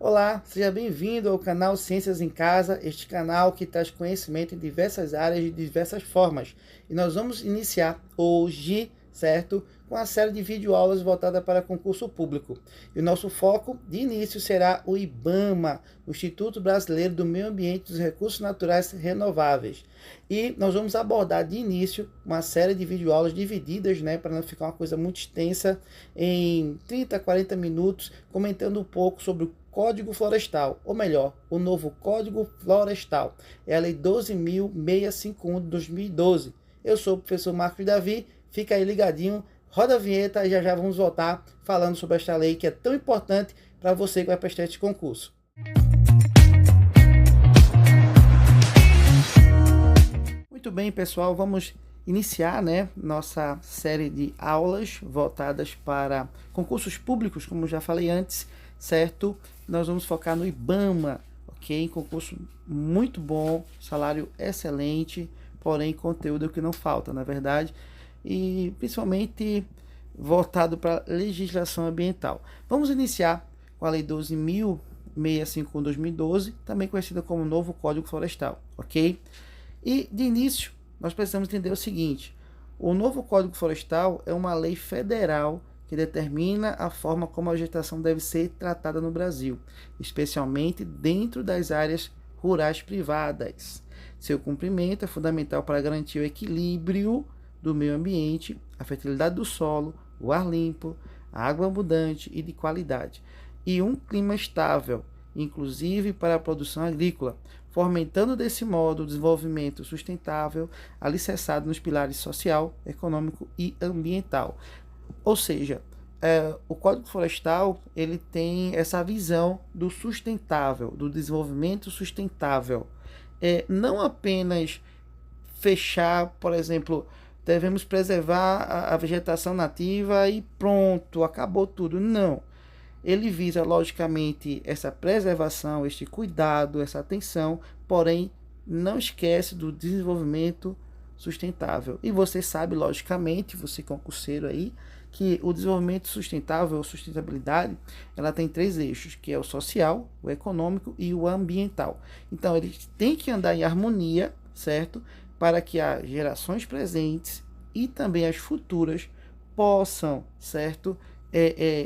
Olá, seja bem-vindo ao canal Ciências em Casa, este canal que traz conhecimento em diversas áreas de diversas formas. E nós vamos iniciar hoje, certo? Com a série de videoaulas voltada para concurso público. E o nosso foco de início será o IBAMA, o Instituto Brasileiro do Meio Ambiente e dos Recursos Naturais Renováveis. E nós vamos abordar de início uma série de videoaulas divididas, para não ficar uma coisa muito extensa, em 30 a 40 minutos, comentando um pouco sobre o Código Florestal, ou melhor, o novo Código Florestal. É a Lei 12.651 de 2012. Eu sou o professor Marcos Davi, fica aí ligadinho, roda a vinheta e já vamos voltar falando sobre esta lei que é tão importante para você que vai prestar este concurso. Muito bem, pessoal, vamos iniciar, nossa série de aulas voltadas para concursos públicos, como já falei antes, certo? Nós vamos focar no IBAMA, ok? Concurso muito bom, salário excelente, porém conteúdo que não falta, na verdade, e principalmente voltado para legislação ambiental. Vamos iniciar com a Lei 12.651 de 2012, também conhecida como Novo Código Florestal, ok? E de início, nós precisamos entender o seguinte: o novo Código Florestal é uma lei federal que determina a forma como a vegetação deve ser tratada no Brasil, especialmente dentro das áreas rurais privadas. Seu cumprimento é fundamental para garantir o equilíbrio do meio ambiente, a fertilidade do solo, o ar limpo, a água abundante e de qualidade, e um clima estável, inclusive para a produção agrícola, fomentando desse modo o desenvolvimento sustentável, alicerçado nos pilares social, econômico e ambiental. Ou seja, o Código Florestal ele tem essa visão do sustentável, do desenvolvimento sustentável. Não apenas fechar, por exemplo, devemos preservar a vegetação nativa e pronto, acabou tudo. Não. Ele visa, logicamente, essa preservação, este cuidado, essa atenção, porém, não esquece do desenvolvimento sustentável. E você sabe, logicamente, você concurseiro aí, que o desenvolvimento sustentável, ou sustentabilidade, ela tem 3 eixos, que é o social, o econômico e o ambiental. Então, eles têm que andar em harmonia, certo? Para que as gerações presentes e também as futuras possam, certo?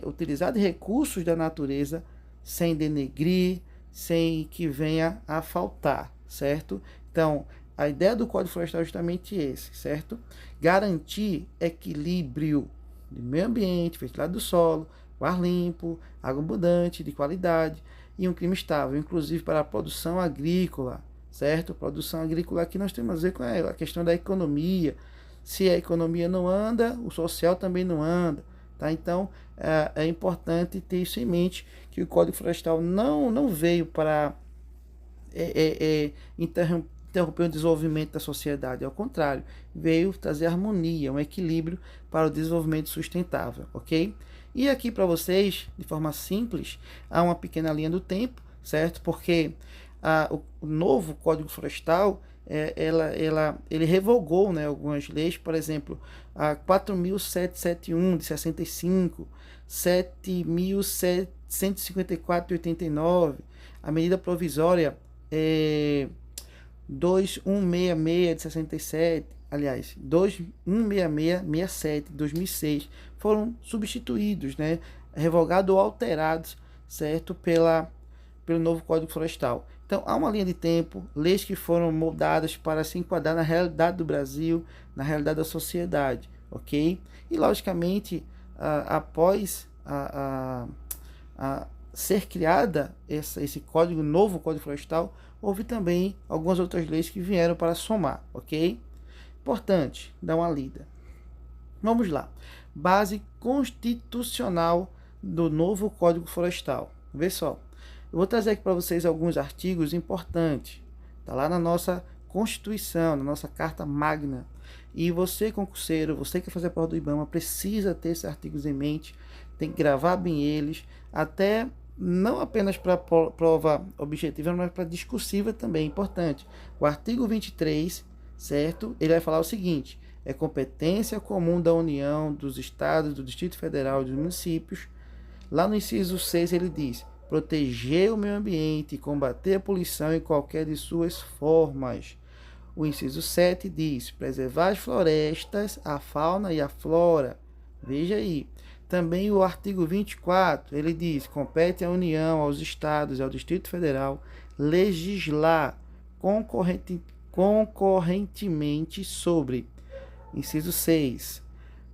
Utilizar de recursos da natureza sem denegrir, sem que venha a faltar, certo? Então, a ideia do Código Florestal é justamente esse, certo? Garantir equilíbrio de meio ambiente, fertilidade do solo, o ar limpo, água abundante, de qualidade e um clima estável, inclusive para a produção agrícola, certo? Produção agrícola aqui nós temos a ver com a questão da economia. Se a economia não anda, o social também não anda. Tá? Então, é importante ter isso em mente, que o Código Florestal não veio para interromper o desenvolvimento da sociedade. Ao contrário, veio trazer harmonia, um equilíbrio para o desenvolvimento sustentável, ok? E aqui para vocês, de forma simples, há uma pequena linha do tempo, certo? Porque o novo Código Florestal, ele revogou, algumas leis, por exemplo, a 4.771 de 65, 7.154 de 89, a medida provisória 2166 de 67, aliás, 2166-67 de 2006, foram substituídos, revogados ou alterados, certo, pelo novo Código Florestal. Então, há uma linha de tempo, leis que foram moldadas para se enquadrar na realidade do Brasil, na realidade da sociedade, ok? E, logicamente, após ser criada esse código, novo Código Florestal, houve também algumas outras leis que vieram para somar, ok? Importante, dar uma lida. Vamos lá. Base constitucional do novo Código Florestal. Vê só. Eu vou trazer aqui para vocês alguns artigos importantes. Está lá na nossa Constituição, na nossa Carta Magna. E você, concurseiro, você que quer fazer a prova do IBAMA, precisa ter esses artigos em mente, tem que gravar bem eles, até não apenas para prova objetiva, mas para discursiva também, é importante. O artigo 23, certo? Ele vai falar o seguinte: é competência comum da União, dos Estados, do Distrito Federal e dos municípios. Lá no inciso 6 ele diz: proteger o meio ambiente e combater a poluição em qualquer de suas formas. O inciso 7 diz: preservar as florestas, a fauna e a flora. Veja aí. Também o artigo 24, ele diz: compete à União, aos Estados e ao Distrito Federal legislar concorrentemente sobre, inciso 6,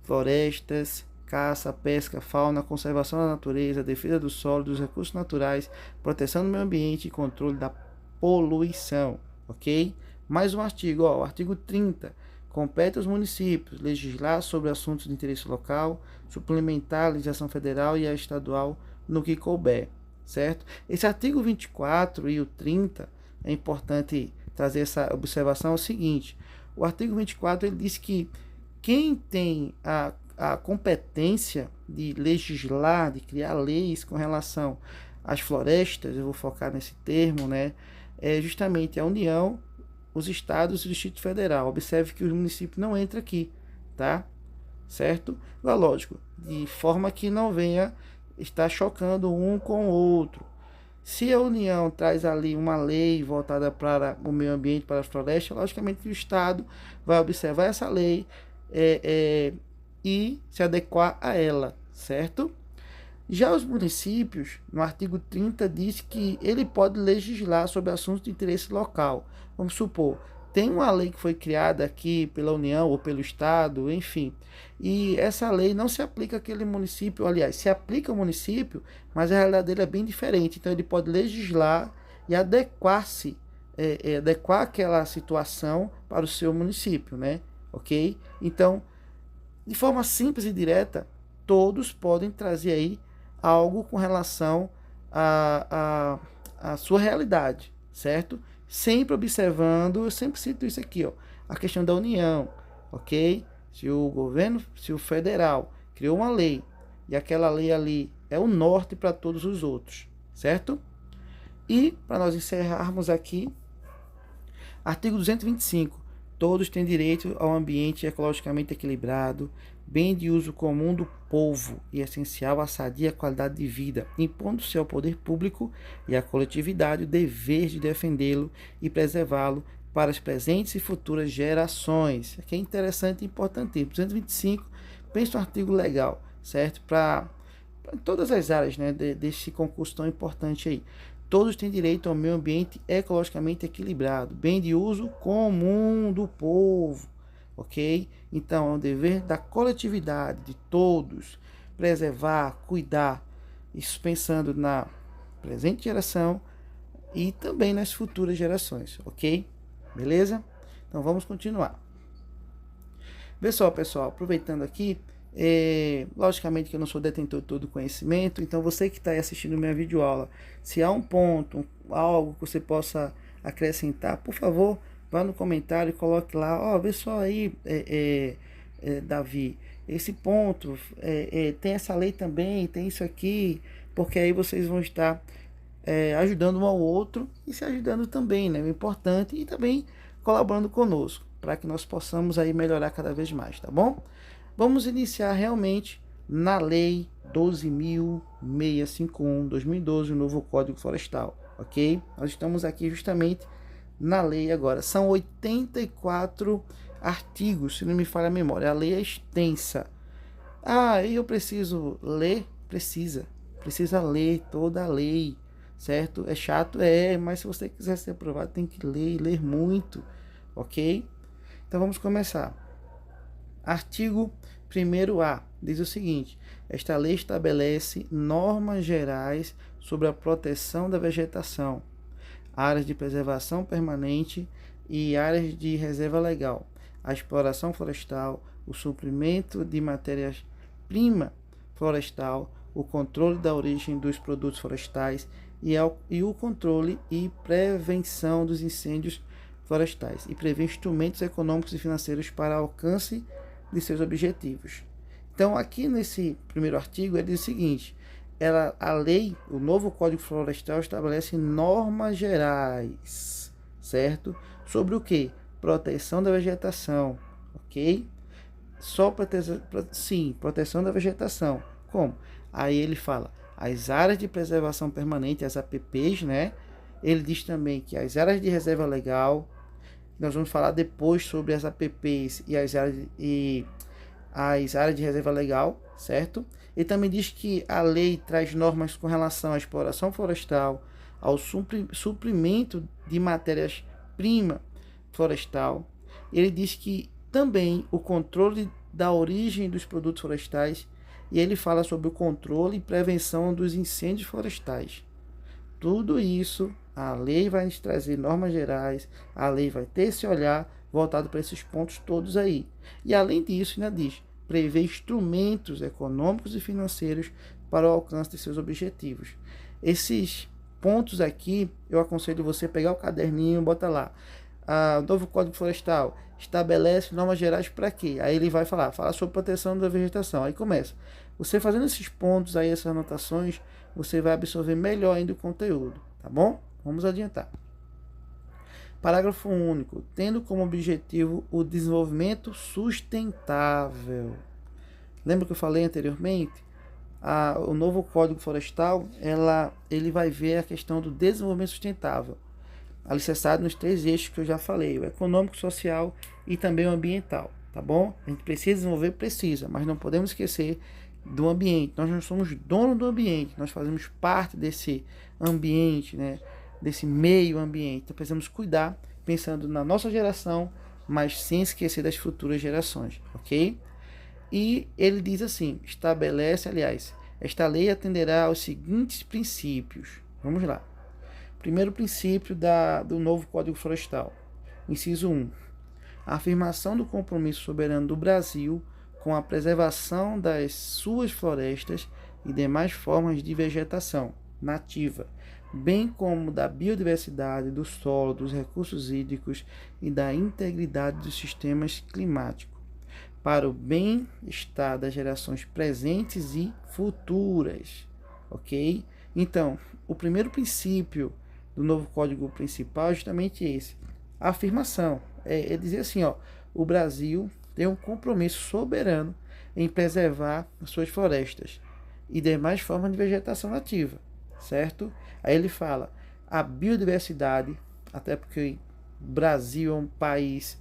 florestas, caça, pesca, fauna, conservação da natureza, defesa do solo, dos recursos naturais, proteção do meio ambiente e controle da poluição, ok? Mais um artigo, o artigo 30, compete aos municípios legislar sobre assuntos de interesse local, suplementar a legislação federal e a estadual no que couber, certo? Esse artigo 24 e o 30, é importante trazer essa observação, é o seguinte: o artigo 24 ele diz que quem tem a competência de legislar, de criar leis com relação às florestas, eu vou focar nesse termo, né? É justamente a União, os estados e o Distrito Federal. Observe que o município não entra aqui, tá? Certo? Lógico, de forma que não venha estar chocando um com o outro. Se a União traz ali uma lei voltada para o meio ambiente, para a floresta, logicamente o Estado vai observar essa lei e se adequar a ela, certo? Já os municípios, no artigo 30, diz que ele pode legislar sobre assuntos de interesse local. Vamos supor, tem uma lei que foi criada aqui pela União ou pelo Estado, enfim, e essa lei não se aplica àquele município, aliás, se aplica ao município, mas a realidade dele é bem diferente. Então ele pode legislar e adequar-se, adequar aquela situação para o seu município, né? Ok? Então, de forma simples e direta, todos podem trazer aí algo com relação à sua realidade, certo? Sempre observando, eu sempre cito isso aqui, ó, a questão da união, ok? Se o governo, se o federal criou uma lei e aquela lei ali é o norte para todos os outros, certo? E para nós encerrarmos aqui, artigo 225. Todos têm direito ao ambiente ecologicamente equilibrado, bem de uso comum do povo e essencial à sadia qualidade de vida, impondo-se ao poder público e à coletividade o dever de defendê-lo e preservá-lo para as presentes e futuras gerações. Aqui é interessante e importante. 225, pensa um artigo legal, certo? Para todas as áreas, né, desse concurso tão importante aí. Todos têm direito ao meio ambiente ecologicamente equilibrado, bem de uso comum do povo, ok? Então, é um dever da coletividade, de todos, preservar, cuidar, isso pensando na presente geração e também nas futuras gerações, ok? Beleza? Então, vamos continuar. Pessoal, aproveitando aqui, logicamente que eu não sou detentor de todo o conhecimento, então você que está assistindo minha videoaula, se há um ponto, algo que você possa acrescentar, por favor, vá no comentário e coloque lá, vê só aí, Davi, esse ponto, tem essa lei também, tem isso aqui, porque aí vocês vão estar ajudando um ao outro e se ajudando também, né? O importante, e também colaborando conosco, para que nós possamos aí melhorar cada vez mais, tá bom? Vamos iniciar realmente na Lei 12.651, 2012, o novo Código Florestal, ok? Nós estamos aqui justamente na lei agora. São 84 artigos, se não me falha a memória. A lei é extensa. E eu preciso ler? Precisa ler toda a lei, certo? É chato? Mas se você quiser ser aprovado, tem que ler muito, ok? Então vamos começar. Artigo 1º-A, diz o seguinte: esta lei estabelece normas gerais sobre a proteção da vegetação, áreas de preservação permanente e áreas de reserva legal, a exploração florestal, o suprimento de matérias-prima florestal, o controle da origem dos produtos florestais e o controle e prevenção dos incêndios florestais, e prevê instrumentos econômicos e financeiros para alcance de seus objetivos. Então, aqui nesse primeiro artigo, ele diz o seguinte: a lei, o novo Código Florestal, estabelece normas gerais, certo? Sobre o que? Proteção da vegetação, ok? Proteção da vegetação. Como? Aí ele fala: as áreas de preservação permanente, as APPs, né? Ele diz também que as áreas de reserva legal, nós vamos falar depois sobre as APPs e as áreas de reserva legal, certo? Ele também diz que a lei traz normas com relação à exploração florestal, ao suprimento de matérias-prima florestal. Ele diz que também o controle da origem dos produtos florestais, e ele fala sobre o controle e prevenção dos incêndios florestais. Tudo isso, a lei vai nos trazer normas gerais, a lei vai ter esse olhar voltado para esses pontos todos aí. E além disso, ainda diz, prever instrumentos econômicos e financeiros para o alcance de seus objetivos. Esses pontos aqui, eu aconselho você pegar o caderninho e botar lá. O novo Código Florestal estabelece normas gerais para quê? Aí ele vai falar sobre proteção da vegetação. Aí começa. Você fazendo esses pontos aí, essas anotações, você vai absorver melhor ainda o conteúdo, tá bom? Vamos adiantar. Parágrafo único. Tendo como objetivo o desenvolvimento sustentável. Lembra que eu falei anteriormente? O novo Código Florestal, ele vai ver a questão do desenvolvimento sustentável, alicerçado nos 3 eixos que eu já falei, o econômico, social e também o ambiental, tá bom? A gente precisa desenvolver, precisa, mas não podemos esquecer do ambiente. Nós não somos dono do ambiente, nós fazemos parte desse ambiente, né? Desse meio ambiente. Então precisamos cuidar, pensando na nossa geração, mas sem esquecer das futuras gerações, ok? E ele diz assim, esta lei atenderá aos seguintes princípios. Vamos lá. Primeiro princípio do novo Código Florestal. Inciso 1. A afirmação do compromisso soberano do Brasil com a preservação das suas florestas e demais formas de vegetação nativa, bem como da biodiversidade, do solo, dos recursos hídricos e da integridade dos sistemas climáticos, para o bem-estar das gerações presentes e futuras, ok? Então, o primeiro princípio do novo Código Principal é justamente esse, a afirmação, é dizer assim, o Brasil tem um compromisso soberano em preservar as suas florestas e demais formas de vegetação nativa, certo? Aí ele fala, a biodiversidade, até porque o Brasil é um país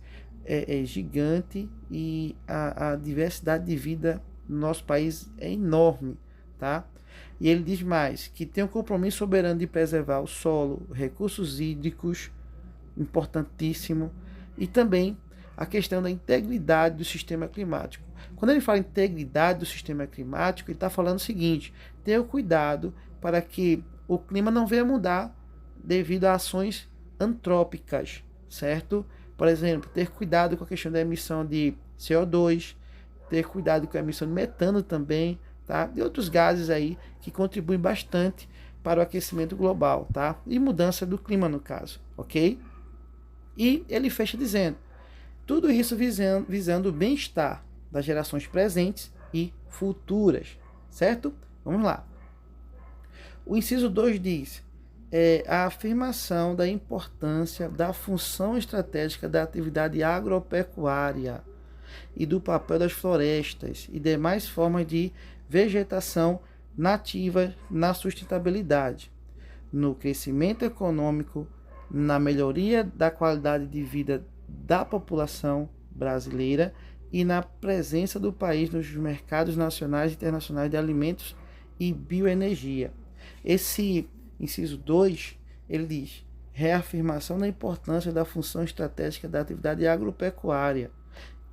gigante e a diversidade de vida no nosso país é enorme, tá? E ele diz mais, que tem um compromisso soberano de preservar o solo, recursos hídricos, importantíssimo, e também a questão da integridade do sistema climático. Quando ele fala integridade do sistema climático, ele está falando o seguinte, tenha cuidado para que o clima não venha mudar devido a ações antrópicas, certo? Por exemplo, ter cuidado com a questão da emissão de CO2, ter cuidado com a emissão de metano também, tá? E outros gases aí que contribuem bastante para o aquecimento global, tá? E mudança do clima no caso, ok? E ele fecha dizendo, tudo isso visando o bem-estar das gerações presentes e futuras, certo? Vamos lá. O inciso 2 diz, a afirmação da importância da função estratégica da atividade agropecuária e do papel das florestas e demais formas de vegetação nativa na sustentabilidade, no crescimento econômico, na melhoria da qualidade de vida da população brasileira e na presença do país nos mercados nacionais e internacionais de alimentos e bioenergia. Esse inciso 2, ele diz, reafirmação da importância da função estratégica da atividade agropecuária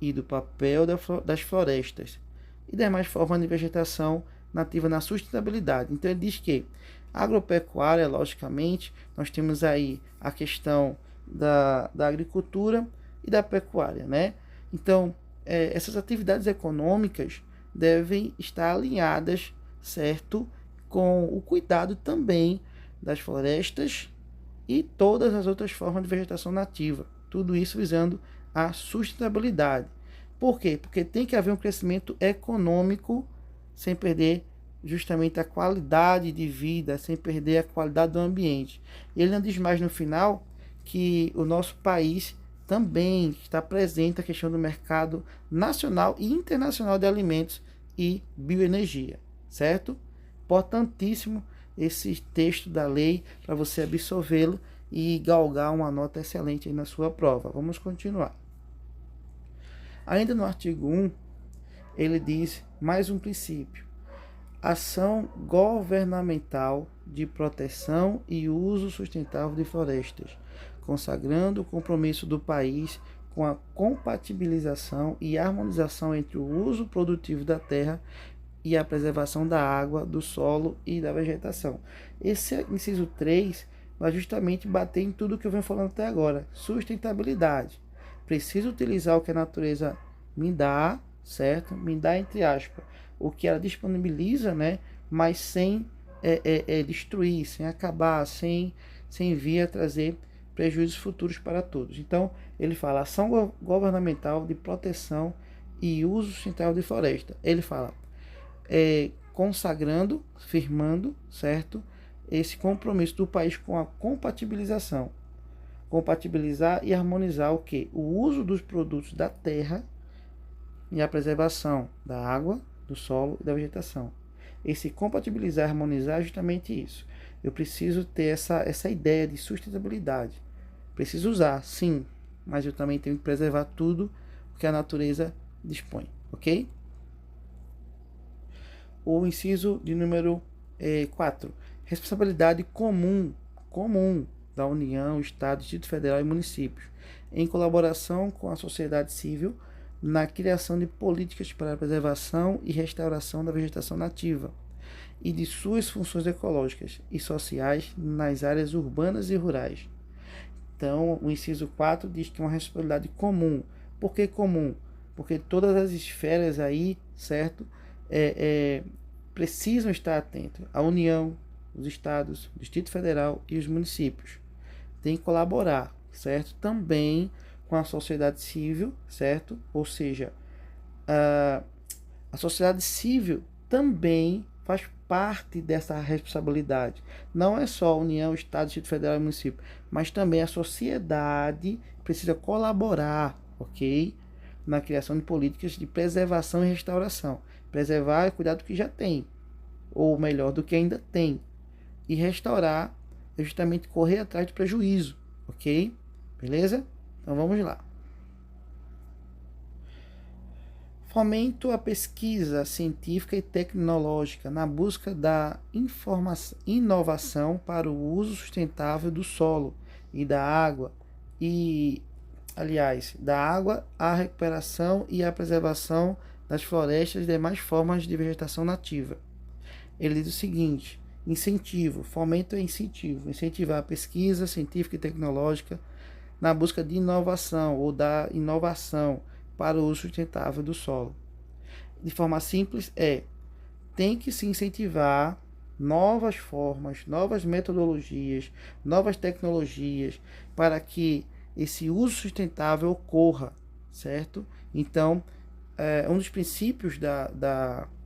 e do papel das florestas e demais formas de vegetação nativa na sustentabilidade. Então ele diz que a agropecuária, logicamente, nós temos aí a questão da agricultura e da pecuária, né? Então, essas atividades econômicas devem estar alinhadas, certo? Com o cuidado também das florestas e todas as outras formas de vegetação nativa. Tudo isso visando a sustentabilidade. Por quê? Porque tem que haver um crescimento econômico sem perder justamente a qualidade de vida, sem perder a qualidade do ambiente. Ele não diz mais no final que o nosso país também está presente a questão do mercado nacional e internacional de alimentos e bioenergia, certo? Importantíssimo esse texto da lei para você absorvê-lo e galgar uma nota excelente aí na sua prova. Vamos continuar. Ainda no artigo 1, ele diz mais um princípio: ação governamental de proteção e uso sustentável de florestas, consagrando o compromisso do país com a compatibilização e harmonização entre o uso produtivo da terra e a preservação da água, do solo e da vegetação. Esse inciso 3 vai justamente bater em tudo que eu venho falando até agora. Sustentabilidade. Preciso utilizar o que a natureza me dá, certo? Me dá entre aspas, o que ela disponibiliza, né? Mas sem destruir, sem acabar, sem vir a trazer prejuízos futuros para todos. Então, ele fala ação governamental de proteção e uso sustentável de floresta. Ele fala consagrando, firmando, certo? Esse compromisso do país com a compatibilização. Compatibilizar e harmonizar o que? O uso dos produtos da terra e a preservação da água, do solo e da vegetação. Esse compatibilizar e harmonizar é justamente isso. Eu preciso ter essa ideia de sustentabilidade. Preciso usar, sim, mas eu também tenho que preservar tudo o que a natureza dispõe, ok? O inciso de número 4. Responsabilidade comum da União, Estado, Distrito Federal e municípios, em colaboração com a sociedade civil, na criação de políticas para a preservação e restauração da vegetação nativa e de suas funções ecológicas e sociais nas áreas urbanas e rurais. Então, o inciso 4 diz que é uma responsabilidade comum. Por que comum? Porque todas as esferas aí, certo, precisam estar atentos. A União, os estados, o Distrito Federal e os municípios têm que colaborar, certo? Também com a sociedade civil, certo? Ou seja, a sociedade civil também faz parte dessa responsabilidade. Não é só a União, Estado, Distrito Federal e município, mas também a sociedade precisa colaborar, ok? Na criação de políticas de preservação e restauração. Preservar é cuidar do que já tem, ou melhor, do que ainda tem. E restaurar é justamente correr atrás do prejuízo, ok? Beleza? Então vamos lá. Fomento a pesquisa científica e tecnológica na busca da inovação para o uso sustentável do solo e da água da água, a recuperação e a preservação das florestas e demais formas de vegetação nativa. Ele diz o seguinte: incentivo, fomento é incentivo, incentivar a pesquisa científica e tecnológica na busca de inovação ou da inovação para o uso sustentável do solo. De forma simples, tem que se incentivar novas formas, novas metodologias, novas tecnologias para que esse uso sustentável ocorra, certo? Então, um dos princípios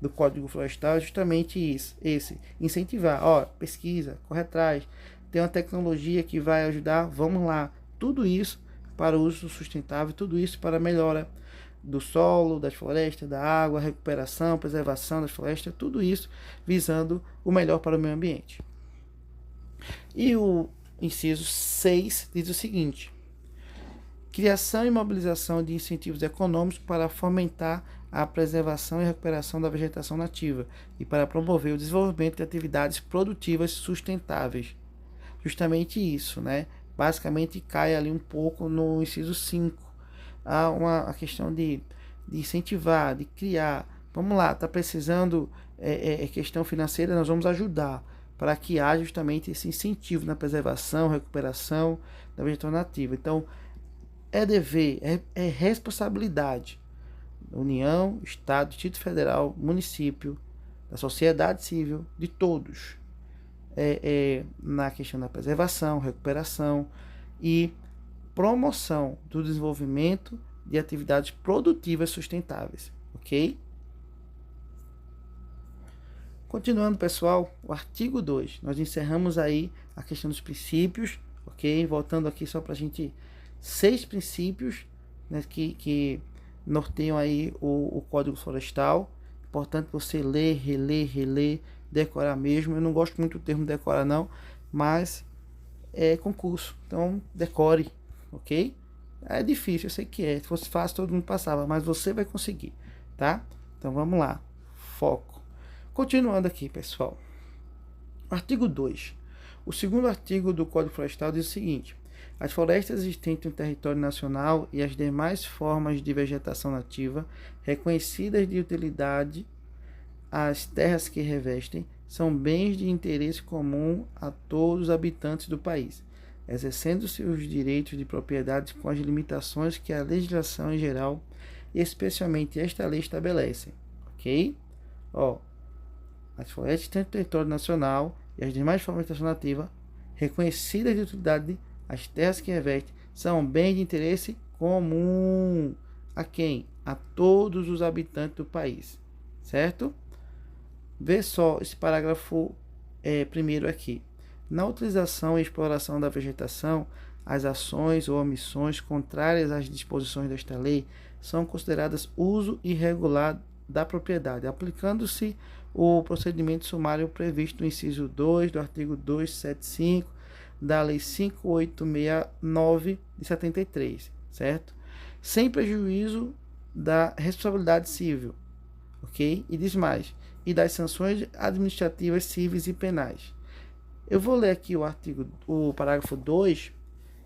do Código Florestal é justamente esse, incentivar, pesquisa, corre atrás, tem uma tecnologia que vai ajudar, vamos lá, tudo isso para o uso sustentável, tudo isso para a melhora do solo, das florestas, da água, recuperação, preservação das florestas, tudo isso visando o melhor para o meio ambiente. E o inciso 6 diz o seguinte: criação e mobilização de incentivos econômicos para fomentar a preservação e recuperação da vegetação nativa e para promover o desenvolvimento de atividades produtivas sustentáveis. Justamente isso, né? Basicamente cai ali um pouco no inciso 5. Há a questão de incentivar, de criar. Vamos lá, está precisando questão financeira, nós vamos ajudar para que haja justamente esse incentivo na preservação, recuperação da vegetação nativa. Então, é dever, é responsabilidade da União, Estado, Distrito Federal, município, da sociedade civil, de todos, na questão da preservação, recuperação e promoção do desenvolvimento de atividades produtivas sustentáveis, ok? Continuando, pessoal, o artigo 2, nós encerramos aí a questão dos princípios, ok? Voltando aqui só para a gente, 6 princípios, né, que norteiam aí o Código Florestal. Importante você ler, reler decorar mesmo. Eu não gosto muito do termo decorar não, mas é concurso, então decore, ok? É difícil, eu sei que é. Se fosse fácil, todo mundo passava, mas você vai conseguir, tá? Então vamos lá. Foco. Continuando aqui, pessoal. Artigo 2. O segundo artigo do Código Florestal diz o seguinte: as florestas existentes no território nacional e as demais formas de vegetação nativa reconhecidas de utilidade às terras que revestem são bens de interesse comum a todos os habitantes do país, exercendo-se os direitos de propriedade com as limitações que a legislação em geral, e especialmente esta lei, estabelecem. Ok? Ó, as florestas têm território nacional e as demais formas de vegetação nativa reconhecidas de utilidade às terras que revestem são bens de interesse comum a quem? A todos os habitantes do país. Certo? Vê só esse parágrafo primeiro aqui. Na utilização e exploração da vegetação, as ações ou omissões contrárias às disposições desta lei são consideradas uso irregular da propriedade, aplicando-se o procedimento sumário previsto no inciso 2 do artigo 275 da Lei 5869 de 73, certo? Sem prejuízo da responsabilidade civil, ok? E diz mais, e das sanções administrativas, cíveis e penais. Eu vou ler aqui o parágrafo 2,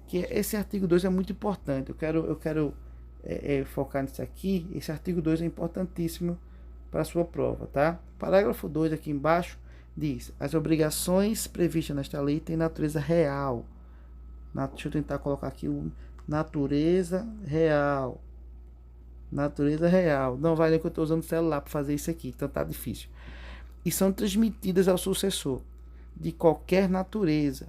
que esse artigo 2 é muito importante. Eu quero focar nisso aqui. Esse artigo 2 é importantíssimo para a sua prova, tá? Parágrafo 2 aqui embaixo diz: as obrigações previstas nesta lei têm natureza real. Deixa eu tentar colocar aqui o natureza real. Natureza real. Não vai nem que eu estou usando o celular para fazer isso aqui, então tá difícil. E são transmitidas ao sucessor de qualquer natureza,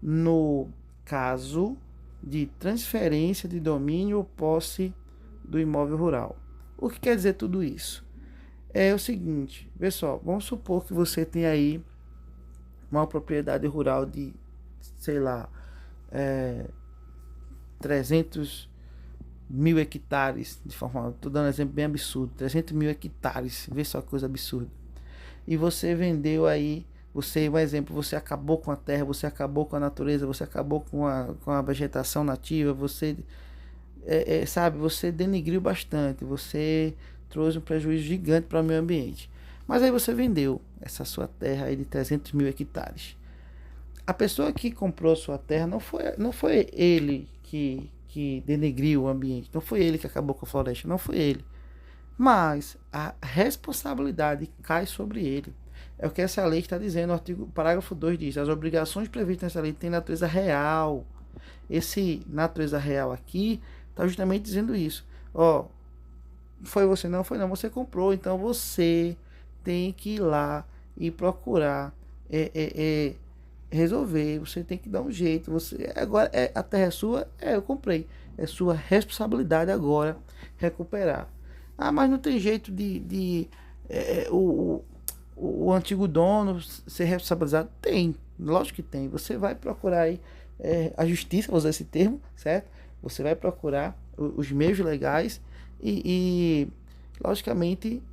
no caso de transferência de domínio ou posse do imóvel rural. O que quer dizer tudo isso? É o seguinte, pessoal, vamos supor que você tem aí uma propriedade rural de, sei lá, 300 mil hectares, de forma, estou dando um exemplo bem absurdo, 300 mil hectares, vê só que coisa absurda. E você vendeu aí, um exemplo, você acabou com a terra, você acabou com a natureza, você acabou com a vegetação nativa, você, sabe, você denegriu bastante, você trouxe um prejuízo gigante para o meio ambiente. Mas aí você vendeu essa sua terra aí de 300 mil hectares. A pessoa que comprou sua terra não foi ele que denegriu o ambiente, não foi ele que acabou com a floresta, não foi ele. Mas a responsabilidade cai sobre ele. É o que essa lei está dizendo. O parágrafo 2 diz: as obrigações previstas nessa lei têm natureza real. Esse natureza real aqui está justamente dizendo isso. Ó, foi você? Não foi não, você comprou, então você tem que ir lá e procurar resolver, você tem que dar um jeito. Agora a terra é sua, eu comprei, é sua responsabilidade agora recuperar. Ah, mas não tem jeito de o antigo dono ser responsabilizado? Tem, lógico que tem. Você vai procurar aí a justiça, vou usar esse termo, certo? Você vai procurar os meios legais e logicamente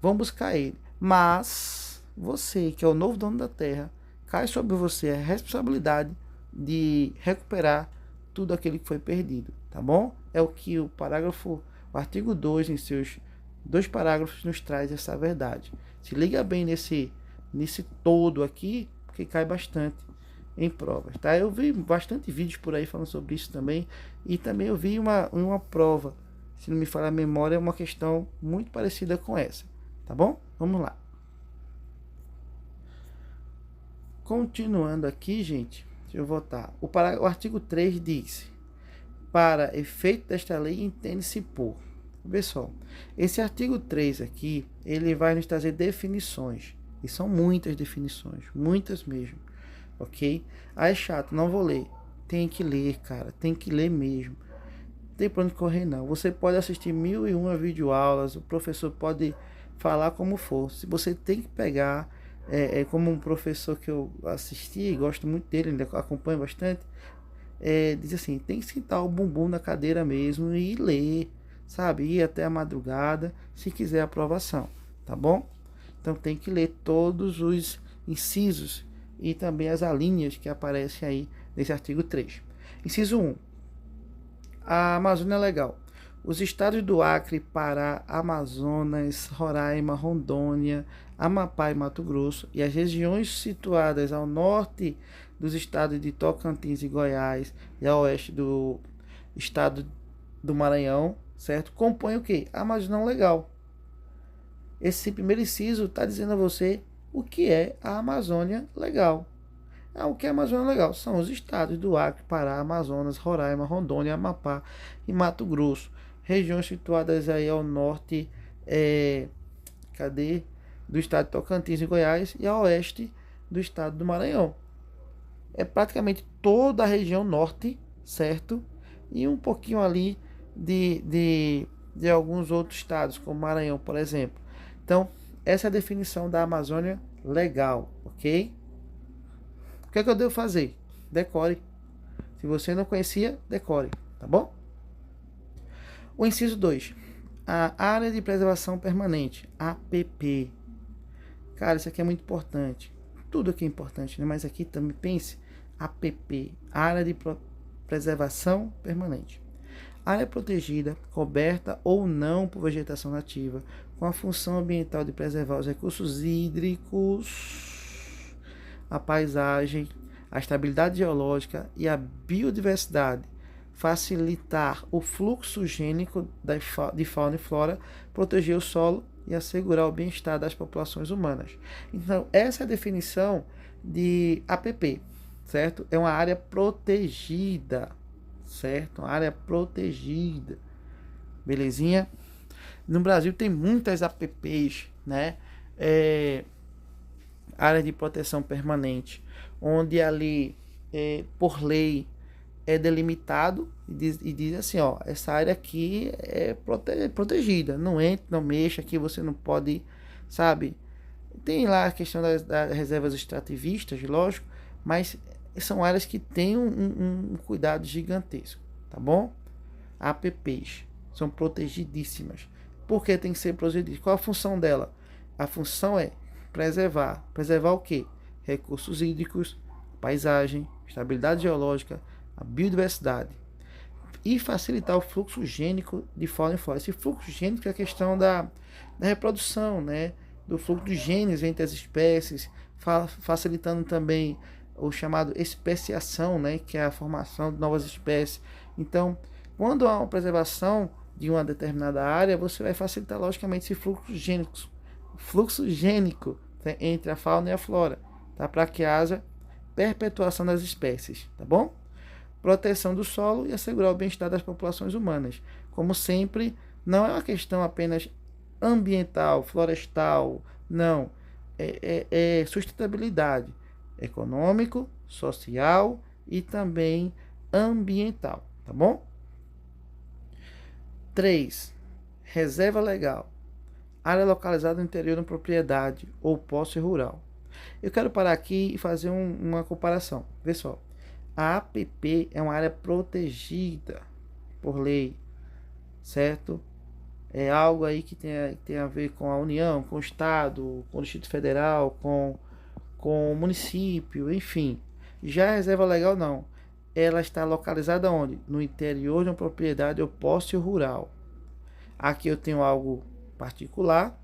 vão buscar ele. Mas você, que é o novo dono da terra, cai sobre você a responsabilidade de recuperar tudo aquilo que foi perdido, tá bom? É o que o artigo 2, em seus 2 parágrafos, nos traz essa verdade. Se liga bem nesse todo aqui, porque cai bastante em provas, tá? Eu vi bastante vídeos por aí falando sobre isso também, e também eu vi uma prova, se não me falha a memória, uma questão muito parecida com essa, tá bom? Vamos lá. Continuando aqui, gente, deixa eu voltar. O artigo 3 diz: para efeito desta lei, entende-se por... Pessoal, esse artigo 3 aqui, ele vai nos trazer definições. E são muitas definições, muitas mesmo, ok? Ah, é chato, não vou ler. Tem que ler, cara, tem que ler mesmo. Não tem pra onde correr, não. Você pode assistir 1001 videoaulas, o professor pode falar como for. Se você tem que pegar... como um professor que eu assisti, gosto muito dele, ainda acompanho bastante, diz assim, tem que sentar o bumbum na cadeira mesmo e ler, sabe, ir até a madrugada, se quiser aprovação, tá bom? Então tem que ler todos os incisos e também as alíneas que aparecem aí nesse artigo 3. Inciso 1. A Amazônia Legal. Os estados do Acre, Pará, Amazonas, Roraima, Rondônia, Amapá e Mato Grosso e as regiões situadas ao norte dos estados de Tocantins e Goiás e ao oeste do estado do Maranhão, certo? Compõem o quê? A Amazônia Legal. Esse primeiro inciso está dizendo a você o que é a Amazônia Legal. O que é a Amazônia Legal? São os estados do Acre, Pará, Amazonas, Roraima, Rondônia, Amapá e Mato Grosso. Regiões situadas aí ao norte do estado de Tocantins e Goiás e ao oeste do estado do Maranhão. É praticamente toda a região norte, certo? E um pouquinho ali de alguns outros estados, como Maranhão, por exemplo. Então, essa é a definição da Amazônia Legal, ok? O que é que eu devo fazer? Decore. Se você não conhecia, decore, tá bom? O inciso 2. A Área de Preservação Permanente, APP. Cara, isso aqui é muito importante. Tudo aqui é importante, né? Mas aqui também pense, APP, Área de Preservação Permanente. Área protegida, coberta ou não por vegetação nativa, com a função ambiental de preservar os recursos hídricos, a paisagem, a estabilidade geológica e a biodiversidade, facilitar o fluxo gênico de fauna e flora, proteger o solo e assegurar o bem-estar das populações humanas. Então, essa é a definição de APP, certo? É uma área protegida, certo? Uma área protegida, belezinha? No Brasil tem muitas APPs, né? Área de proteção permanente, onde ali, por lei, é delimitado e diz assim, ó, essa área aqui é protegida, não entre, não mexa, aqui você não pode, sabe? Tem lá a questão das reservas extrativistas, lógico, mas são áreas que têm um cuidado gigantesco, tá bom? APPs são protegidíssimas. Por que tem que ser protegidas? Qual a função dela? A função é preservar. Preservar o quê? Recursos hídricos, paisagem, estabilidade geológica, a biodiversidade e facilitar o fluxo gênico de fauna e flora. Esse fluxo gênico é a questão da reprodução, né? Do fluxo de genes entre as espécies, facilitando também o chamado especiação, né? Que é a formação de novas espécies. Então, quando há uma preservação de uma determinada área, você vai facilitar logicamente esse fluxo gênico, né? Entre a fauna e a flora, tá? Para que haja perpetuação das espécies, tá bom? Proteção do solo e assegurar o bem-estar das populações humanas. Como sempre, não é uma questão apenas ambiental, florestal, não. É sustentabilidade econômico, social e também ambiental, tá bom? 3. Reserva legal. Área localizada no interior da propriedade ou posse rural. Eu quero parar aqui e fazer uma comparação. Vê só. A APP é uma área protegida por lei, certo? É algo aí que tem a ver com a União, com o Estado, com o Distrito Federal, com o município, enfim. Já a reserva legal não. Ela está localizada onde? No interior de uma propriedade ou posse rural. Aqui eu tenho algo particular,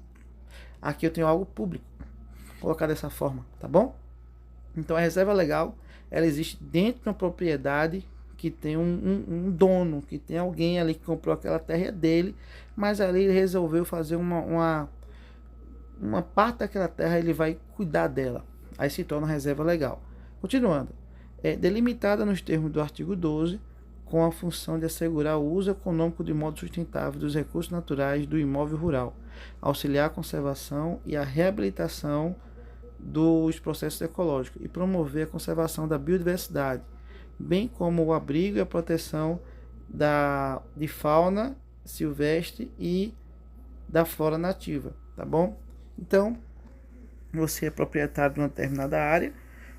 aqui eu tenho algo público. Vou colocar dessa forma, tá bom? Então a reserva legal, ela existe dentro de uma propriedade que tem um dono, que tem alguém ali que comprou aquela terra dele, mas ali ele resolveu fazer uma parte daquela terra, ele vai cuidar dela. Aí se torna reserva legal. Continuando. É delimitada nos termos do artigo 12, com a função de assegurar o uso econômico de modo sustentável dos recursos naturais do imóvel rural, auxiliar a conservação e a reabilitação dos processos ecológicos e promover a conservação da biodiversidade, bem como o abrigo e a proteção de fauna silvestre e da flora nativa, tá bom? Então, você é proprietário de uma determinada área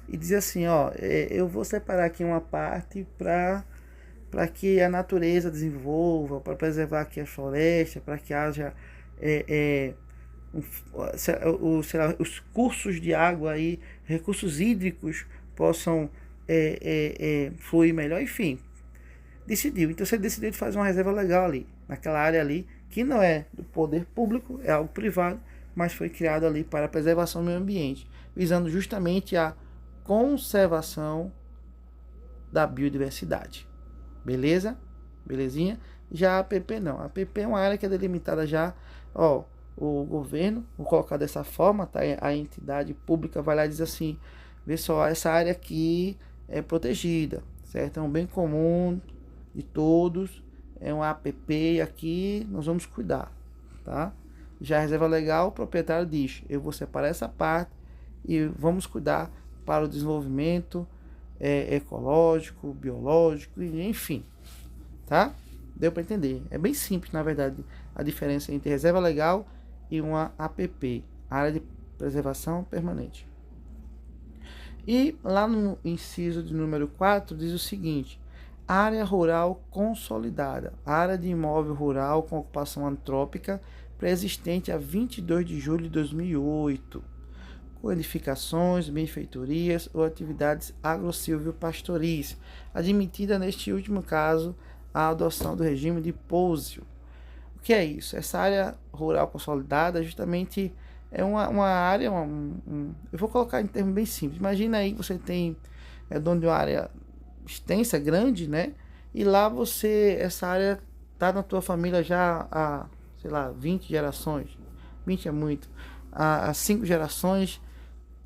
e diz assim, ó, eu vou separar aqui uma parte para que a natureza desenvolva, para preservar aqui a floresta, para que haja sei lá, os cursos de água aí, recursos hídricos possam fluir melhor, enfim, decidiu. Então você decidiu fazer uma reserva legal ali, naquela área ali, que não é do poder público, é algo privado, mas foi criado ali para a preservação do meio ambiente, visando justamente a conservação da biodiversidade. Beleza? Belezinha? Já a APP não. A APP é uma área que é delimitada já, ó, o governo, vou colocar dessa forma, tá? A entidade pública vai lá e diz assim, vê só, essa área aqui é protegida, certo? É um bem comum de todos, é um APP, aqui nós vamos cuidar, tá? Já a reserva legal, o proprietário diz, eu vou separar essa parte e vamos cuidar para o desenvolvimento ecológico, biológico, enfim, tá? Deu para entender? É bem simples, na verdade, a diferença entre reserva legal e uma APP, área de preservação permanente. E lá no inciso de número 4 diz o seguinte: área rural consolidada, área de imóvel rural com ocupação antrópica pré-existente a 22 de julho de 2008, com edificações, benfeitorias ou atividades agro-silvio-pastoris, admitida neste último caso a adoção do regime de Pousio. O que é isso? Essa área rural consolidada justamente é uma área, eu vou colocar em termos bem simples. Imagina aí que você tem dono de uma área extensa, grande, né? E lá essa área tá na tua família já há, sei lá, 20 gerações. 20 é muito. Há 5 gerações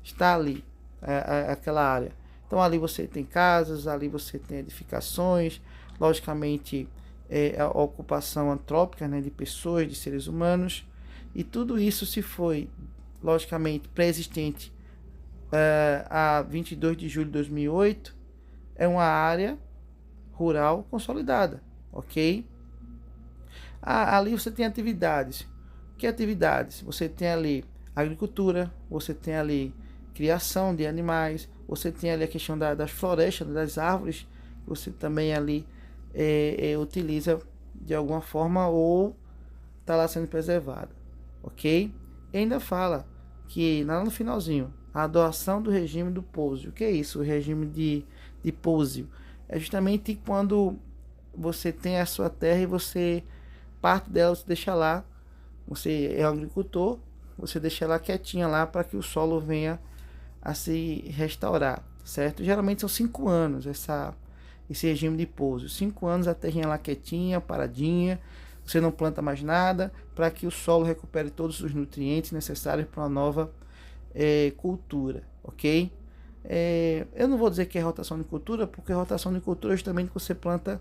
está ali, aquela área. Então ali você tem casas, ali você tem edificações, logicamente a ocupação antrópica, né, de pessoas, de seres humanos, e tudo isso se foi, logicamente, pré-existente a 22 de julho de 2008, é uma área rural consolidada, ok? Ali você tem atividades. Que atividades? Você tem ali agricultura, você tem ali criação de animais, você tem ali a questão das florestas, das árvores, você também ali utiliza de alguma forma ou está lá sendo preservada, ok? E ainda fala que lá no finalzinho, a adoção do regime do Pousio. O que é isso? O regime de Pousio é justamente quando você tem a sua terra e você parte dela você deixa lá, você é agricultor, você deixa ela quietinha lá para que o solo venha a se restaurar, certo? Geralmente são 5 anos esse regime de pouso. 5 anos a terrinha lá quietinha, paradinha, você não planta mais nada, para que o solo recupere todos os nutrientes necessários para uma nova cultura, ok? Eu não vou dizer que é rotação de cultura, porque rotação de cultura é justamente que você planta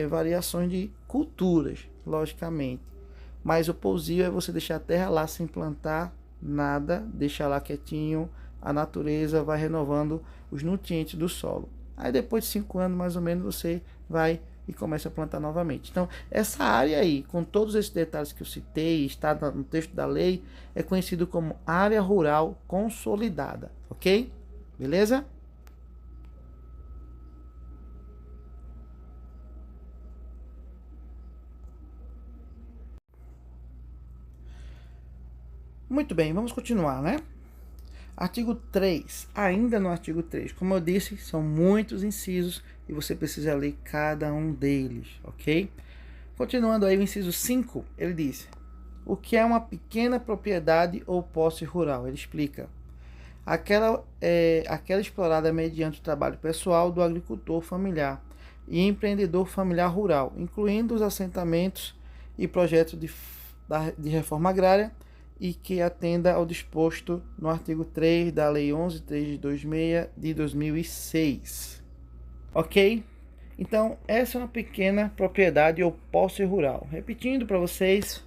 variações de culturas, logicamente. Mas o pousio é você deixar a terra lá sem plantar nada, deixar lá quietinho, a natureza vai renovando os nutrientes do solo. Aí depois de 5 anos mais ou menos você vai e começa a plantar novamente. Então essa área aí, com todos esses detalhes que eu citei, está no texto da lei, é conhecido como área rural consolidada, ok? Beleza? Muito bem, vamos continuar, né? Artigo 3, ainda no artigo 3, como eu disse, são muitos incisos e você precisa ler cada um deles, ok? Continuando aí o inciso 5, ele diz: o que é uma pequena propriedade ou posse rural? Ele explica: aquela explorada mediante o trabalho pessoal do agricultor familiar e empreendedor familiar rural, incluindo os assentamentos e projetos de reforma agrária, e que atenda ao disposto no artigo 3 da Lei 11.326 de 2006. Ok? Então, essa é uma pequena propriedade ou posse rural. Repetindo para vocês,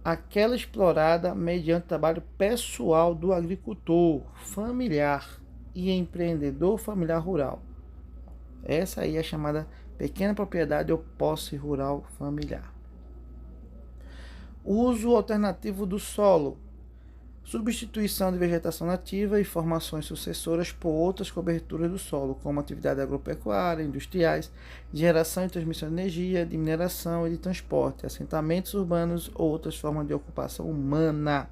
aquela explorada mediante trabalho pessoal do agricultor familiar e empreendedor familiar rural. Essa aí é a chamada pequena propriedade ou posse rural familiar. Uso alternativo do solo. substituição de vegetação nativa e formações sucessoras por outras coberturas do solo, como atividades agropecuárias, industriais, de geração e transmissão de energia, de mineração e de transporte, assentamentos urbanos ou outras formas de ocupação humana.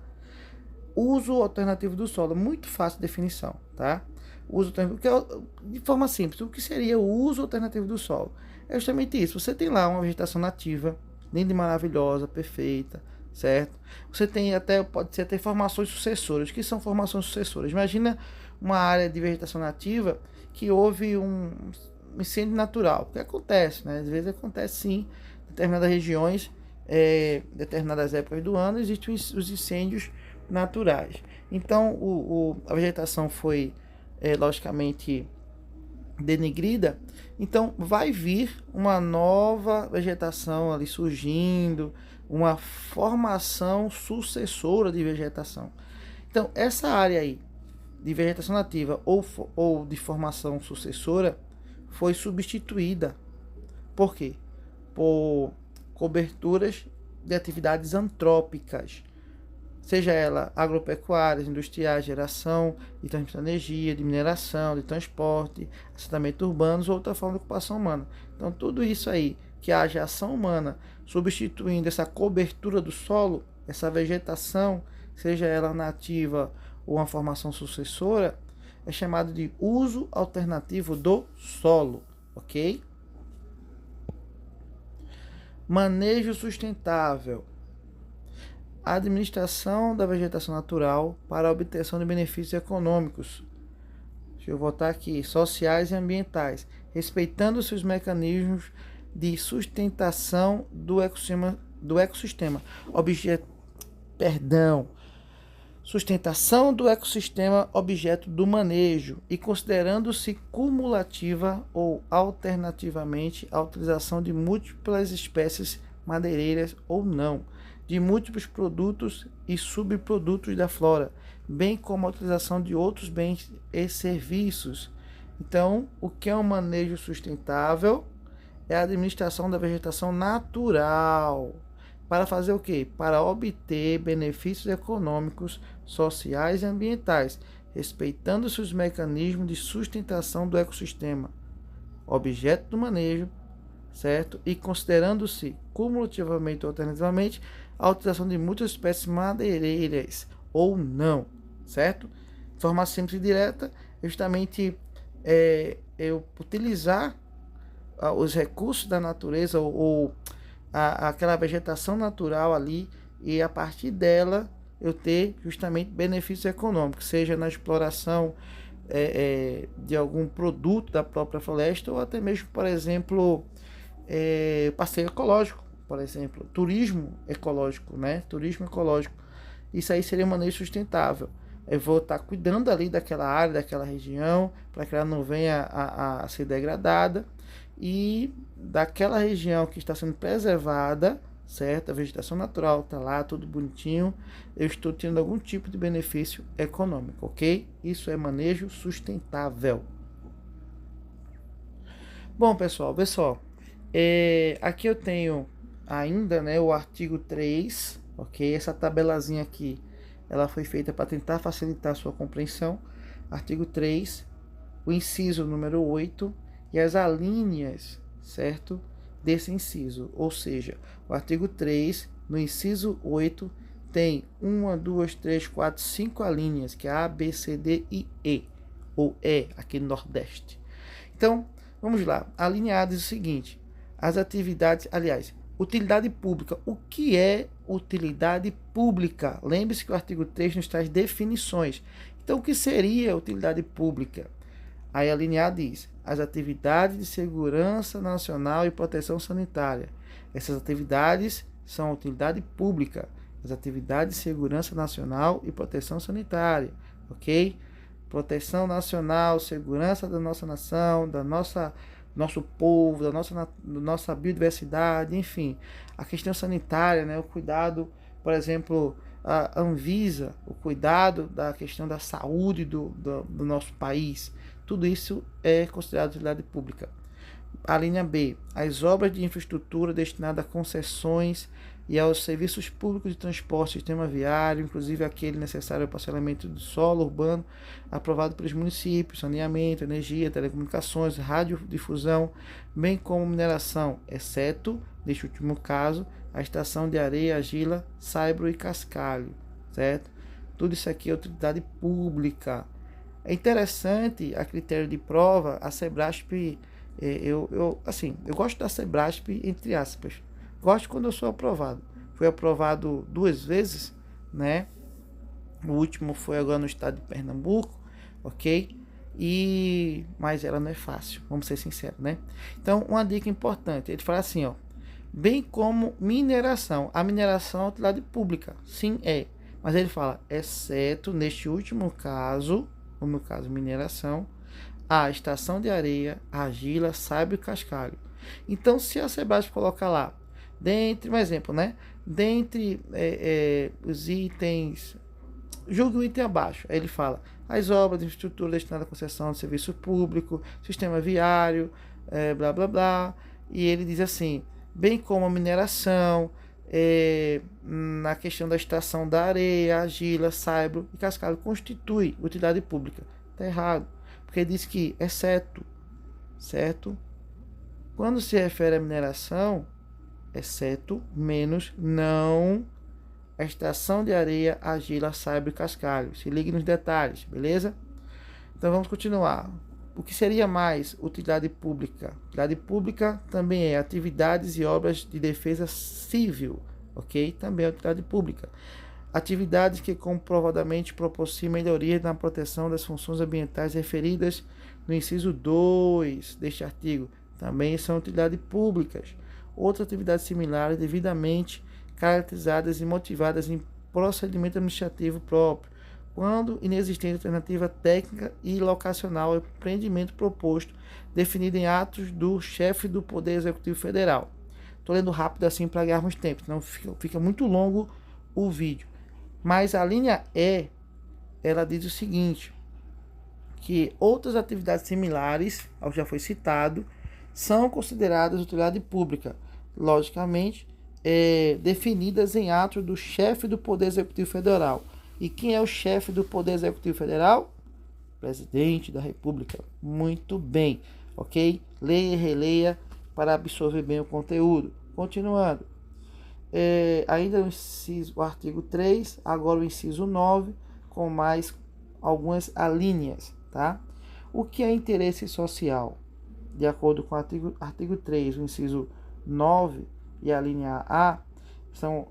Uso alternativo do solo, muito fácil de definição, tá? Uso alternativo, de forma simples, o que seria o uso alternativo do solo? É justamente isso. Você tem lá uma vegetação nativa, linda e maravilhosa, perfeita, certo? Você tem até, pode ser até formações sucessoras. O que são formações sucessoras? Imagina uma área de vegetação nativa que houve um incêndio natural. O que acontece, né? Às vezes acontece sim, em determinadas regiões, determinadas épocas do ano, existem os incêndios naturais. Então, a vegetação foi, logicamente, denegrida. Então, vai vir uma nova vegetação ali surgindo, uma formação sucessora de vegetação. Então, essa área aí de vegetação nativa ou de formação sucessora foi substituída. Por quê? Por coberturas de atividades antrópicas, seja ela agropecuárias, industriais, geração e transmissão de energia, de mineração, de transporte, assentamento urbanos ou outra forma de ocupação humana. Então, tudo isso aí que haja ação humana substituindo essa cobertura do solo, essa vegetação, seja ela nativa ou uma formação sucessora, é chamado de uso alternativo do solo, ok? Manejo sustentável. A administração da vegetação natural para a obtenção de benefícios econômicos, deixa eu voltar aqui, sociais e ambientais, respeitando seus mecanismos de sustentação do ecossistema, sustentação do ecossistema objeto do manejo e considerando-se cumulativa ou alternativamente a utilização de múltiplas espécies madeireiras ou não, de múltiplos produtos e subprodutos da flora, bem como a utilização de outros bens e serviços. Então, o que é um manejo sustentável? É a administração da vegetação natural. Para fazer o quê? Para obter benefícios econômicos, sociais e ambientais, respeitando-se os mecanismos de sustentação do ecossistema, objeto do manejo, certo? E considerando-se cumulativamente ou alternativamente a utilização de muitas espécies madeireiras ou não, certo? De forma simples e direta, justamente eu utilizar os recursos da natureza ou aquela vegetação natural ali e a partir dela eu ter justamente benefícios econômicos, seja na exploração de algum produto da própria floresta ou até mesmo, por exemplo, passeio ecológico, por exemplo, turismo ecológico, né? Turismo ecológico. Isso aí seria um manejo sustentável. Eu vou estar cuidando ali daquela área, daquela região, para que ela não venha a ser degradada. E daquela região que está sendo preservada, certo? A vegetação natural está lá, tudo bonitinho. Eu estou tendo algum tipo de benefício econômico, ok? Isso é manejo sustentável. Bom, pessoal, vê só. Aqui eu tenho ainda, né, o artigo 3, ok? Essa tabelazinha aqui, ela foi feita para tentar facilitar a sua compreensão. Artigo 3, o inciso número 8 e as alíneas, certo? Desse inciso, ou seja, o artigo 3, no inciso 8, tem 1, 2, 3, 4, 5 alíneas, que é A, B, C, D e E, ou E, aqui no Nordeste. Então, vamos lá. A linha A diz o seguinte: as atividades, aliás, utilidade pública. O que é utilidade pública? Lembre-se que o artigo 3 nos traz definições. Então, o que seria utilidade pública? Aí a linha A diz: as atividades de segurança nacional e proteção sanitária. Essas atividades são utilidade pública. As atividades de segurança nacional e proteção sanitária, ok? Proteção nacional, segurança da nossa nação, nosso povo, da nossa biodiversidade, enfim. A questão sanitária, né? O cuidado, por exemplo, a Anvisa, o cuidado da questão da saúde do nosso país. Tudo isso é considerado utilidade pública. A linha B, as obras de infraestrutura destinadas a concessões e aos serviços públicos de transporte, sistema viário, inclusive aquele necessário ao parcelamento do solo urbano, aprovado pelos municípios, saneamento, energia, telecomunicações, radiodifusão, bem como mineração, exceto, neste último caso, a estação de areia, argila, saibro e cascalho, certo? Tudo isso aqui é utilidade pública. É interessante, a critério de prova, a Sebrasp, eu gosto da Sebrasp, entre aspas. Gosto quando eu sou aprovado. Fui aprovado 2 vezes, né? O último foi agora no estado de Pernambuco, ok? Mas ela não é fácil, vamos ser sinceros, né? Então, uma dica importante, ele fala assim, ó, bem como mineração. A mineração é utilidade pública, sim, é. Mas ele fala, exceto neste último caso, no caso mineração, a estação de areia, argila, saibro e cascalho. Então, se a Sebrasp colocar lá, dentre, um exemplo, né? Dentre os itens, julgue o item abaixo. Aí ele fala, as obras de infraestrutura destinadas à concessão de serviço público, sistema viário, blá blá blá. E ele diz assim, bem como a mineração, na questão da estação da areia, argila, saibro e cascalho, constitui utilidade pública. Está errado, porque diz que exceto, certo? Quando se refere à mineração, exceto, menos, não, a estação de areia, argila, saibro e cascalho. Se ligue nos detalhes, beleza? Então vamos continuar. O que seria mais utilidade pública? Utilidade pública também é atividades e obras de defesa civil, ok? Também é utilidade pública. Atividades que comprovadamente proporcionam melhorias na proteção das funções ambientais referidas no inciso 2 deste artigo, também são utilidades públicas. Outras atividades similares devidamente caracterizadas e motivadas em procedimento administrativo próprio, quando inexistente alternativa técnica e locacional ao empreendimento proposto, definido em atos do chefe do Poder Executivo Federal. Estou lendo rápido assim para ganharmos tempo, senão fica muito longo o vídeo. Mas a linha E, ela diz o seguinte, que outras atividades similares ao que já foi citado são consideradas utilidade pública, logicamente, definidas em atos do chefe do Poder Executivo Federal. E quem é o chefe do Poder Executivo Federal? Presidente da República. Muito bem, ok? Leia e releia para absorver bem o conteúdo. Continuando. Ainda o artigo 3, agora o inciso 9, com mais algumas alíneas, tá? O que é interesse social? De acordo com o artigo 3, o inciso 9 e a linha A, são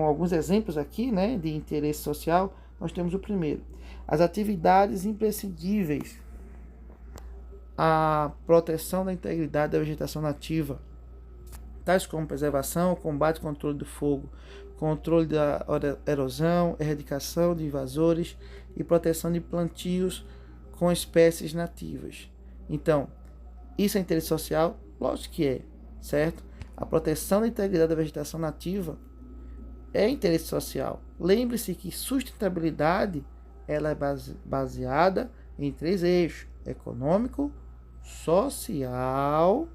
alguns exemplos aqui, né, de interesse social. Nós temos o primeiro, as atividades imprescindíveis à proteção da integridade da vegetação nativa, tais como preservação, combate e controle do fogo, controle da erosão, erradicação de invasores e proteção de plantios com espécies nativas. Então, isso é interesse social? Lógico que é, certo? A proteção da integridade da vegetação nativa é interesse social. Lembre-se que sustentabilidade ela é baseada em 3 eixos: econômico, social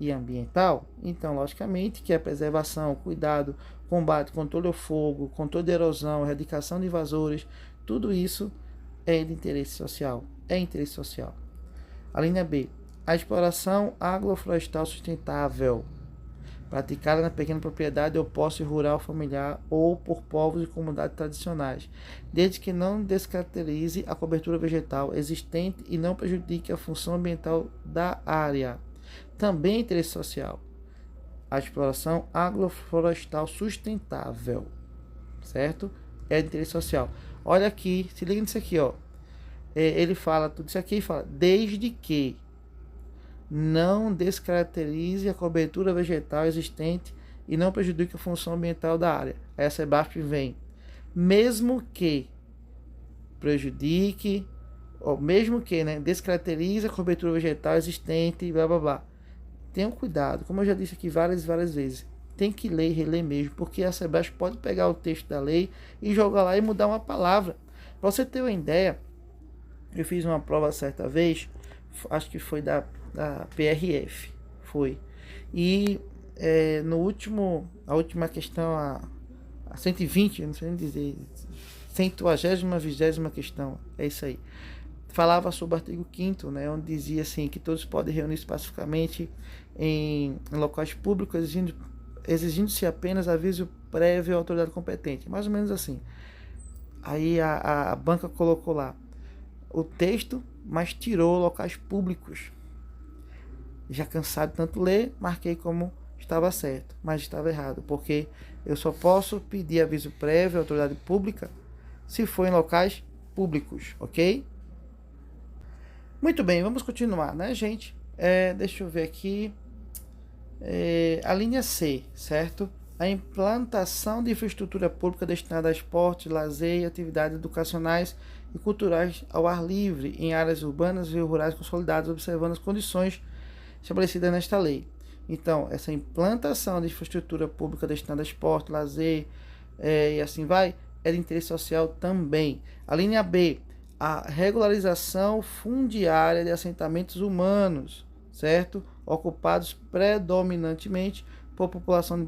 e ambiental. Então, logicamente, que a preservação, cuidado, combate, controle ao fogo, controle de erosão, erradicação de invasores, tudo isso é de interesse social. É interesse social. A linha B, a exploração agroflorestal sustentável, praticada na pequena propriedade ou posse rural familiar ou por povos e comunidades tradicionais, desde que não descaracterize a cobertura vegetal existente e não prejudique a função ambiental da área. Também é interesse social. A exploração agroflorestal sustentável, certo? É de interesse social. Olha aqui, se liga nisso aqui, ó. Ele fala tudo isso aqui e fala, desde que não descaracterize a cobertura vegetal existente e não prejudique a função ambiental da área. Aí a Sebrasp vem, mesmo que prejudique, ou mesmo que, né, descaracterize a cobertura vegetal existente, blá blá blá. Tenham cuidado, como eu já disse aqui várias vezes, tem que ler e reler mesmo, porque a Sebrasp pode pegar o texto da lei e jogar lá e mudar uma palavra. Para você ter uma ideia, eu fiz uma prova certa vez, acho que foi da PRF, foi. E a última questão, a 120, não sei nem dizer, 120ª, 20ª questão, é isso aí. Falava sobre o artigo 5º, né, onde dizia assim, que todos podem reunir-se pacificamente em locais públicos, exigindo-se apenas aviso prévio à autoridade competente. Mais ou menos assim. Aí a banca colocou lá o texto, mas tirou locais públicos. Já cansado de tanto ler, marquei como estava certo, mas estava errado, porque eu só posso pedir aviso prévio à autoridade pública se for em locais públicos, ok? Muito bem, vamos continuar, né, gente? Deixa eu ver aqui. A linha C, certo? A implantação de infraestrutura pública destinada a esportes, lazer e atividades educacionais e culturais ao ar livre em áreas urbanas e rurais consolidadas, observando as condições estabelecidas nesta lei. Então, essa implantação de infraestrutura pública destinada a esporte, lazer e assim vai, é de interesse social também. A linha B, a regularização fundiária de assentamentos humanos, certo? Ocupados predominantemente por população de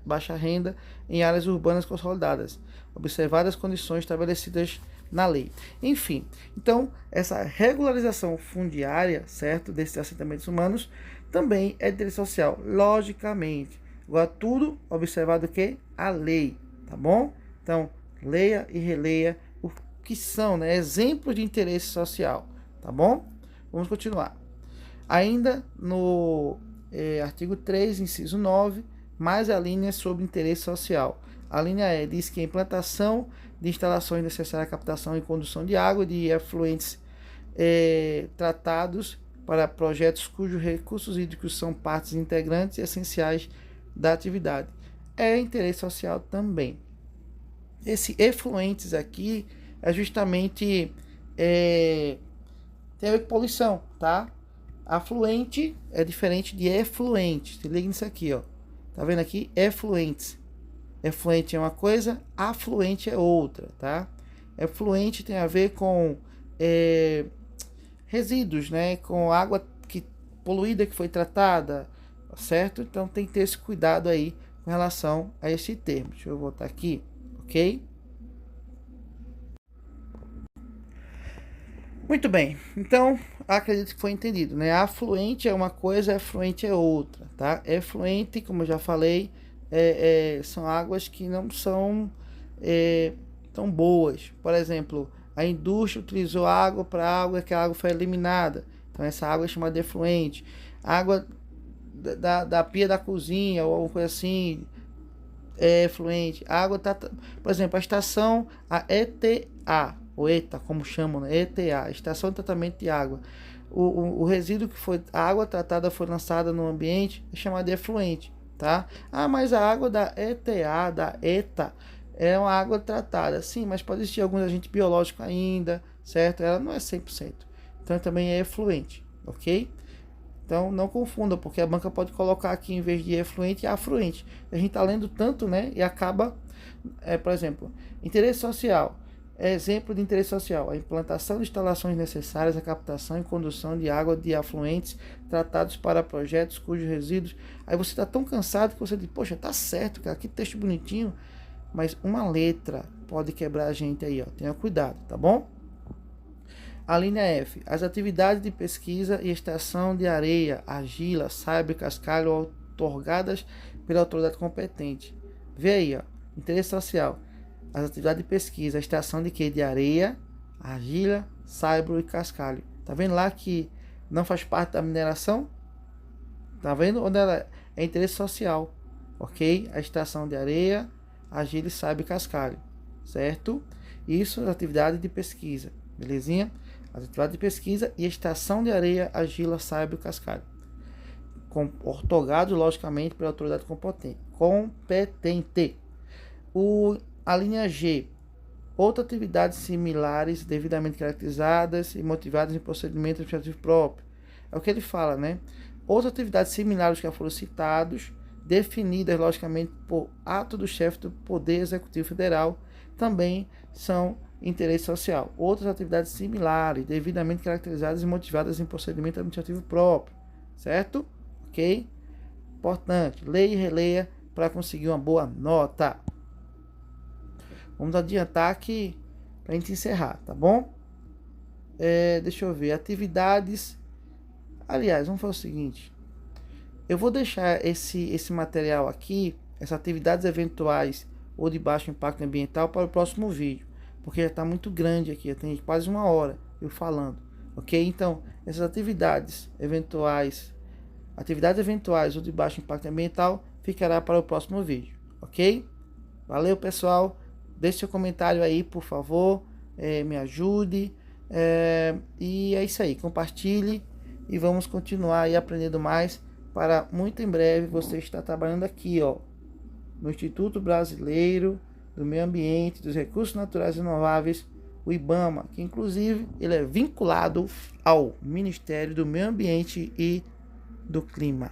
baixa renda em áreas urbanas consolidadas, observadas as condições estabelecidas na lei. Enfim, então, essa regularização fundiária, certo, desses assentamentos humanos, também é de interesse social, logicamente. Agora, tudo observado o que? A lei, tá bom? Então, leia e releia o que são, né, exemplos de interesse social, tá bom? Vamos continuar. Ainda no artigo 3, inciso 9, mais a linha sobre interesse social. A linha E diz que a implantação de instalações necessárias à captação e condução de água de efluentes tratados para projetos cujos recursos hídricos são partes integrantes e essenciais da atividade. É interesse social também. Esse efluentes aqui é justamente tem a ver com poluição, tá? Afluente é diferente de efluente. Se liga nisso aqui, ó. Tá vendo aqui? Efluentes. Efluente é uma coisa, afluente é outra, tá? Efluente tem a ver com resíduos, né? Com água poluída que foi tratada, certo? Então tem que ter esse cuidado aí com relação a esse termo. Deixa eu voltar aqui, ok? Muito bem, então acredito que foi entendido, né? Afluente é uma coisa, efluente é outra, tá? Efluente, como eu já falei, são águas que não são tão boas. Por exemplo, a indústria utilizou água para água que a água foi eliminada, então essa água é chamada de efluente. Água da pia da cozinha ou alguma coisa assim é efluente. A água tá, por exemplo, a estação, a ETA, ou ETA, como chamam, né? ETA, Estação de Tratamento de Água. O resíduo que foi, a água tratada foi lançada no ambiente, é chamado de efluente, tá? Ah, mas a água da ETA, da ETA, é uma água tratada. Sim, mas pode existir algum agente biológico ainda, certo? Ela não é 100%. Então também é efluente, ok? Então não confunda, porque a banca pode colocar aqui em vez de efluente, afluente. A gente está lendo tanto, né? E acaba, por exemplo, interesse social. Exemplo de interesse social: a implantação de instalações necessárias à captação e condução de água de afluentes tratados para projetos cujos resíduos. Aí você está tão cansado que você diz, poxa, tá certo, cara, que texto bonitinho, mas uma letra pode quebrar a gente aí, ó. Tenha cuidado, tá bom? A linha F, as atividades de pesquisa e extração de areia, argila, saiba e cascalho outorgadas pela autoridade competente. Vê aí, ó, interesse social. As atividades de pesquisa, extração de quê? De areia, argila, saibro e cascalho. Tá vendo lá que não faz parte da mineração? Tá vendo onde ela é interesse social, ok? A extração de areia, argila, saibro e cascalho, certo? Isso é atividade de pesquisa, belezinha? As atividades de pesquisa e extração de areia, argila, saibro e cascalho. Ortogados, logicamente, pela autoridade competente. A linha G, outras atividades similares, devidamente caracterizadas e motivadas em procedimento administrativo próprio. É o que ele fala, né? Outras atividades similares que já foram citados, definidas, logicamente, por ato do chefe do Poder Executivo Federal, também são interesse social. Outras atividades similares, devidamente caracterizadas e motivadas em procedimento administrativo próprio. Certo? Ok? Importante, leia e releia para conseguir uma boa nota. Vamos adiantar aqui para a gente encerrar, tá bom? Deixa eu ver, atividades. Aliás, vamos fazer o seguinte. Eu vou deixar esse material aqui, essas atividades eventuais ou de baixo impacto ambiental para o próximo vídeo, porque já está muito grande aqui, tem quase 1 hora eu falando, ok? Então, essas atividades eventuais ou de baixo impacto ambiental ficará para o próximo vídeo, ok? Valeu, pessoal. Deixe seu comentário aí, por favor, me ajude, e é isso aí, compartilhe e vamos continuar aí aprendendo mais para muito em breve você estar trabalhando aqui, ó, no Instituto Brasileiro do Meio Ambiente, dos Recursos Naturais Renováveis, o IBAMA, que inclusive ele é vinculado ao Ministério do Meio Ambiente e do Clima.